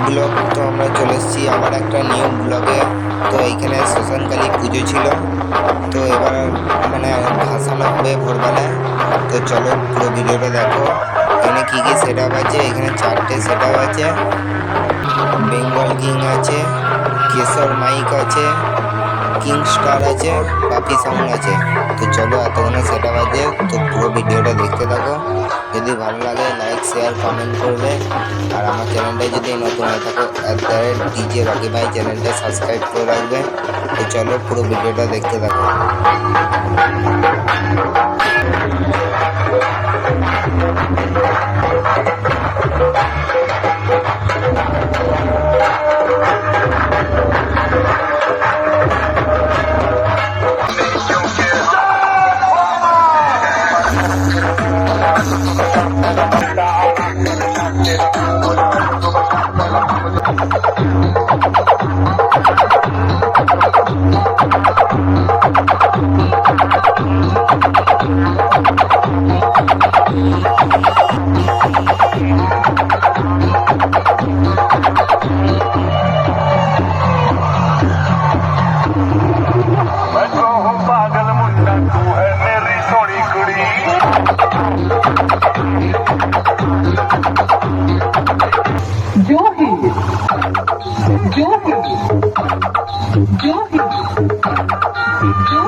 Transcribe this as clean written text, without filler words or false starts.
Blog. তো আমরা চলে এসেছি আবার একটা নিউ ব্লগে। তো এইখানে শ্মশানকালী পুজো ছিল, তো এবার মানে ভাসানো হবে ভোরবেলায়। তো চলো পুরো ভিডিওটা দেখো। এখানে কী কী সেট আপ আছে, এখানে 4টে সেট আপ আছে, বেঙ্গল কিং আছে, কেশর মাইক আছে, কিং স্টার আছে, পাপি সাউন্ড আছে। তো চলো এতক্ষণে সেট আপ আছে, তো পুরো ভিডিওটা দেখতে থাকো। যদি ভালো লাগে লাইক শেয়ার কমেন্ট করবে, আর আমার চ্যানেলটায় যদি নতুন হয়ে থাকো ডিজে রকি ভাই চ্যানেলটা সাবস্ক্রাইব করে রাখবে। তো চলো পুরো ভিডিওটা দেখতে থাকো। जो